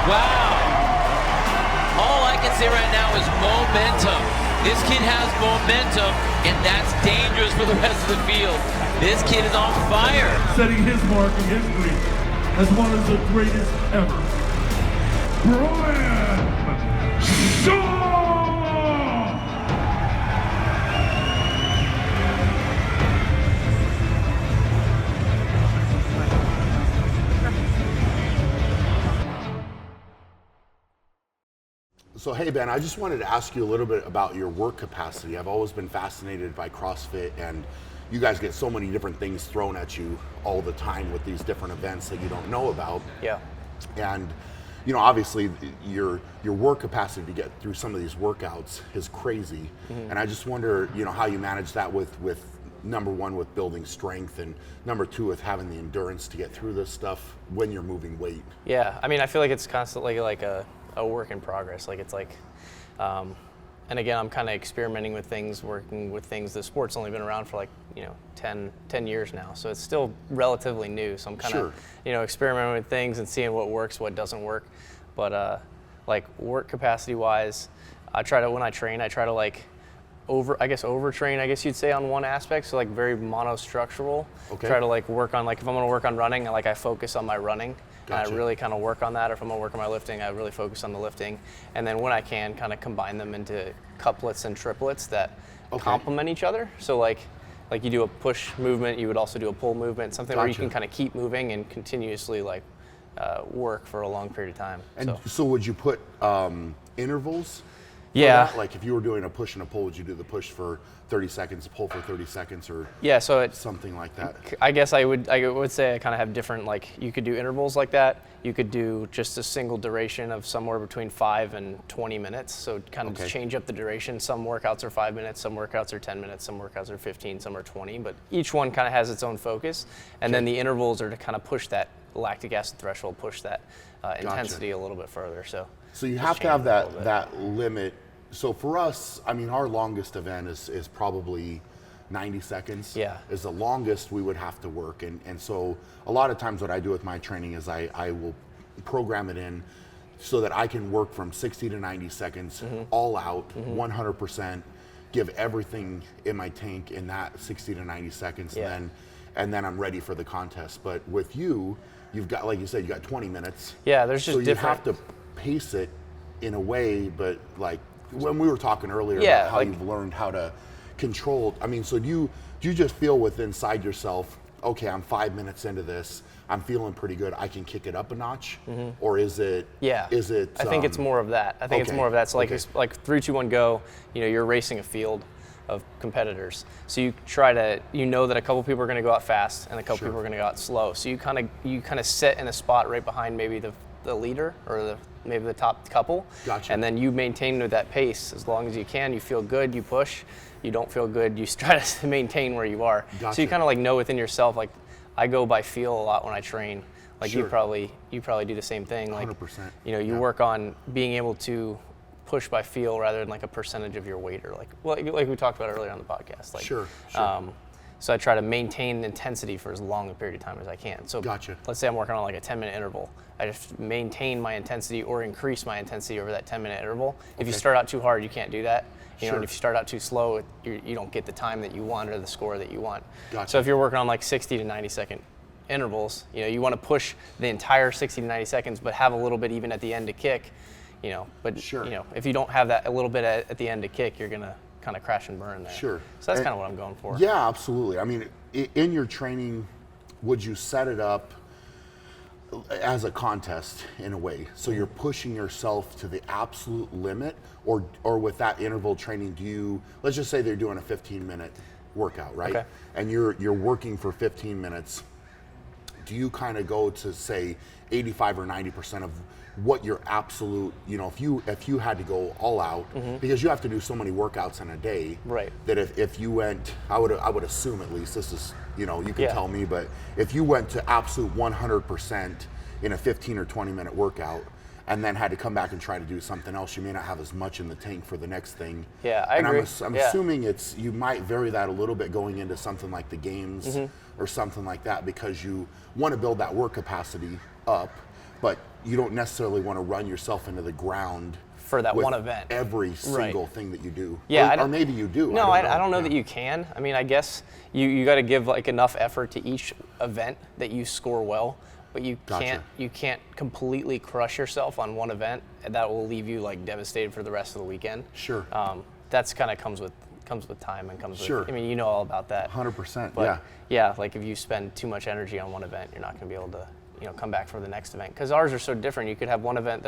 Wow. All I can say right now is momentum. This kid has momentum, and that's dangerous for the rest of the field. This kid is on fire. Setting his mark in history as one of the greatest ever. Brian Shaw! So hey Ben, I just wanted to ask you a little bit about your work capacity. I've always been fascinated by CrossFit, and you guys get so many different things thrown at you all the time with these different events that you don't know about. Yeah. And you know, obviously your work capacity to get through some of these workouts is crazy. Mm-hmm. And I just wonder, you know, how you manage that with number one, with building strength, and number two, with having the endurance to get through this stuff when you're moving weight. Yeah, I mean, I feel like it's constantly like a work in progress. Like it's like, and again, I'm kind of experimenting with things, working with things. The sport's only been around for like, 10 years now. So it's still relatively new. So I'm kind of, experimenting with things and seeing what works, what doesn't work. But like work capacity wise, when I train, I try to like overtrain, I guess you'd say, on one aspect. So like very monostructural. Okay. Try to like work on, like if I'm gonna work on running, I focus on my running. Gotcha. And I really kind of work on that. Or if I'm gonna work on my lifting, I really focus on the lifting. And then when I can, kind of combine them into couplets and triplets that complement each other. So like you do a push movement, you would also do a pull movement, something where you can kind of keep moving and continuously work for a long period of time. And so would you put intervals? Yeah. Like if you were doing a push and a pull, would you do the push for 30 seconds, pull for 30 seconds, or something like that? I guess I would say I kind of have different, like you could do intervals like that. You could do just a single duration of somewhere between 5 and 20 minutes. So kind of change up the duration. Some workouts are 5 minutes, some workouts are 10 minutes, some workouts are 15, some are 20, but each one kind of has its own focus. And then the intervals are to kind of push that lactic acid threshold, push that intensity a little bit further. So you have to have that limit. So for us, I mean, our longest event is probably 90 seconds. Yeah. Is the longest we would have to work. And so a lot of times what I do with my training is I will program it in so that I can work from 60 to 90 seconds all out, 100%, give everything in my tank in that 60 to 90 seconds, and then I'm ready for the contest. But with you've got, like you said, you got 20 minutes. Yeah, there's just different. So you have to pace it in a way, but like, when we were talking earlier about how you've learned how to control, I mean, so do you just feel inside yourself, okay, I'm 5 minutes into this, I'm feeling pretty good, I can kick it up a notch? Or is it? Yeah. Is it? I think it's more of that. I think it's more of that. So like 3, 2, 1, go. You're racing a field of competitors. So you try to, that a couple people are going to go out fast and a couple people are going to go out slow. So you kind of sit in a spot right behind maybe the leader or maybe the top couple. Gotcha. And then you maintain with that pace as long as you can. You feel good, you push. You don't feel good, you try to maintain where you are. Gotcha. So you kind of know within yourself, like I go by feel a lot when I train. Like you probably do the same thing. Like 100%. You work on being able to push by feel rather than like a percentage of your weight, or like we talked about earlier on the podcast. Like, sure. So I try to maintain intensity for as long a period of time as I can. So let's say I'm working on like a 10-minute interval. I just maintain my intensity or increase my intensity over that 10-minute interval. If you start out too hard, you can't do that. And if you start out too slow, you don't get the time that you want or the score that you want. So if you're working on like 60 to 90 second intervals, you want to push the entire 60 to 90 seconds, but have a little bit even at the end to kick. But if you don't have that a little bit at the end to kick, you're gonna kind of crash and burn there. Sure. So that's kind of what I'm going for. Yeah, absolutely. I mean, in your training, would you set it up as a contest in a way? So you're pushing yourself to the absolute limit, or with that interval training, let's just say they're doing a 15-minute workout, right? Okay. And you're working for 15 minutes. Do you kind of go to say 85 or 90% of what your absolute, if you had to go all out, because you have to do so many workouts in a day, right? That if you went, I would assume, at least, this is, you can tell me, but if you went to absolute 100% in a 15 or 20-minute workout, and then had to come back and try to do something else, you may not have as much in the tank for the next thing. Yeah, I agree. I'm assuming you might vary that a little bit going into something like the games or something like that, because you want to build that work capacity up, but you don't necessarily want to run yourself into the ground for that with one event. every single thing that you do. Yeah, or maybe you do. No, I don't know that you can. I mean, I guess you got to give like enough effort to each event that you score well, but you can't completely crush yourself on one event, and that will leave you like devastated for the rest of the weekend. Sure. That's kind of comes with time and comes with. I mean, you know all about that. 100%. But yeah, like if you spend too much energy on one event, you're not going to be able to, come back for the next event. Because ours are so different. You could have one event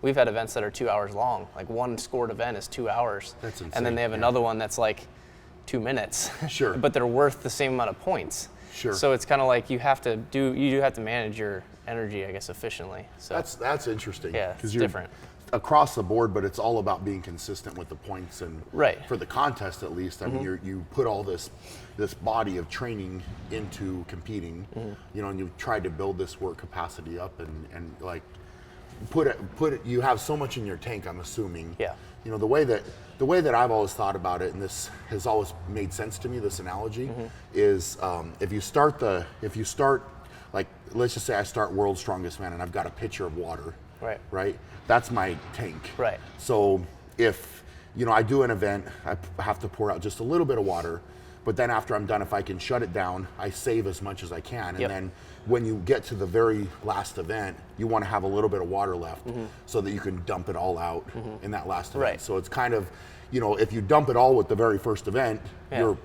we've had events that are 2 hours long. Like one scored event is 2 hours. That's insane. And then they have another one that's like 2 minutes. Sure. But they're worth the same amount of points. Sure. So it's kind of like you do have to manage your energy, I guess, efficiently. So that's interesting. Yeah, it's different. Across the board, but it's all about being consistent with the points and for the contest at least. I mean, you put all this body of training into competing, and you've tried to build this work capacity up and like put it. You have so much in your tank. I'm assuming. Yeah. The way that I've always thought about it, and this has always made sense to me. This analogy is if you start like, let's just say I start World's Strongest Man and I've got a pitcher of water. Right. That's my tank. Right. So if I do an event, I have to pour out just a little bit of water, but then after I'm done, if I can shut it down, I save as much as I can. And then when you get to the very last event, you want to have a little bit of water left so that you can dump it all out in that last event. Right. So it's kind of, if you dump it all with the very first event, there's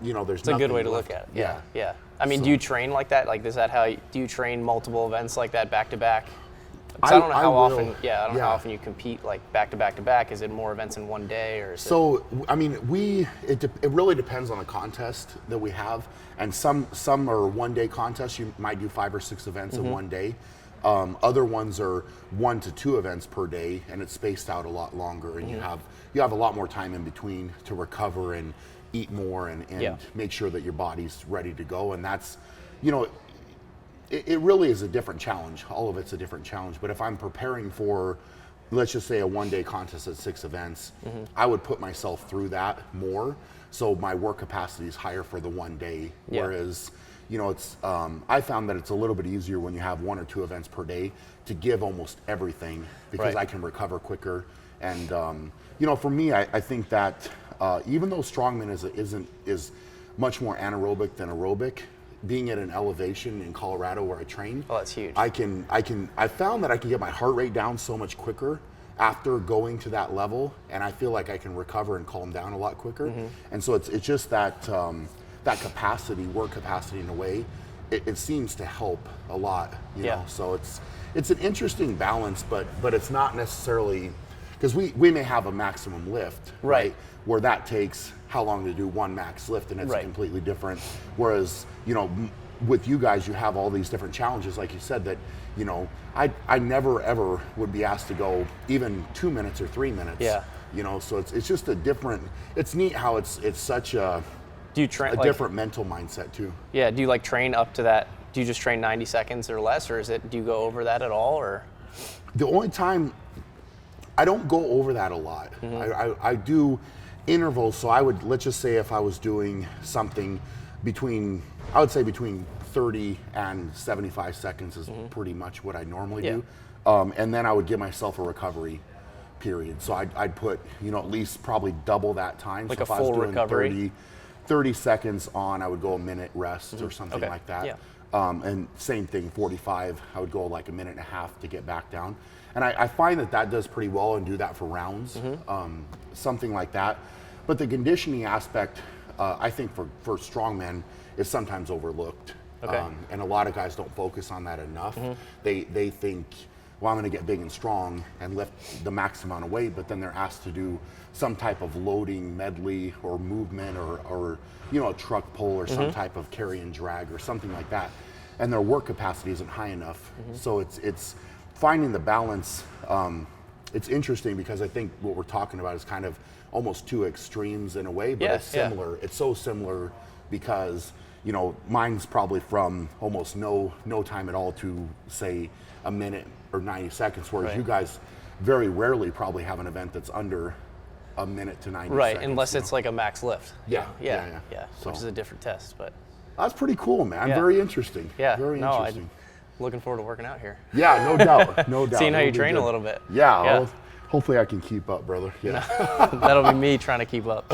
it's a good way to look at it. Yeah. I mean, do you train like that? Like, do you train multiple events like that back to back? I don't know how often. Yeah, I don't know how often you compete like back to back to back. Is it more events in one day, or is so? I mean, it really depends on the contest that we have, and some are 1 day contests. You might do 5 or 6 events in one day. Other ones are 1 to 2 events per day, and it's spaced out a lot longer, and you have a lot more time in between to recover and eat more and make sure that your body's ready to go. And that's, it really is a different challenge. All of it's a different challenge. But if I'm preparing for, let's just say, a 1 day contest at 6 events, I would put myself through that more. So my work capacity is higher for the 1 day. Whereas, it's, I found that it's a little bit easier when you have 1 or 2 events per day to give almost everything, because I can recover quicker. And, for me, I think that even though strongman is much more anaerobic than aerobic, being at an elevation in Colorado where I train, that's huge. I found that I can get my heart rate down so much quicker after going to that level, and I feel like I can recover and calm down a lot quicker. And so it's just that that capacity, work capacity in a way, it seems to help a lot. You know? So it's an interesting balance, but it's not necessarily, because we may have a maximum lift, right? Where that takes how long to do one max lift, and it's completely different. Whereas, with you guys, you have all these different challenges, like you said, that, I never ever would be asked to go even 2 minutes or 3 minutes. So it's just a different, it's neat how it's such a, do you train a different mental mindset too. Yeah, do you like train up to that? Do you just train 90 seconds or less, or do you go over that at all, or? The only time, I don't go over that a lot. I do intervals, so let's just say if I was doing something between 30 and 75 seconds is pretty much what I normally do. And then I would give myself a recovery period. So I'd put, at least probably double that time. Like so a full recovery? 30 seconds on, I would go a minute rest or something like that. And same thing, 45, I would go like a minute and a half to get back down. And I find that does pretty well, and do that for rounds, something like that. But the conditioning aspect, I think for strongmen, is sometimes overlooked. And a lot of guys don't focus on that enough. They think, well, I'm going to get big and strong and lift the max amount of weight, but then they're asked to do some type of loading medley or movement or a truck pull or some type of carry and drag or something like that, and their work capacity isn't high enough. So it's finding the balance. It's interesting because I think what we're talking about is kind of almost 2 extremes in a way, but it's similar. It's so similar because mine's probably from almost no time at all to, say, a minute or 90 seconds, whereas you guys very rarely probably have an event that's under a minute to 90 seconds. Unless it's like a max lift. Yeah. So, which is a different test, but. That's pretty cool, man. Very interesting. Yeah. Very interesting. looking forward to working out here. Yeah, no doubt, no doubt. Seeing how you It'll be train good. a little bit. Yeah, Yeah. well, hopefully I can keep up, brother. Yeah. That'll be me trying to keep up.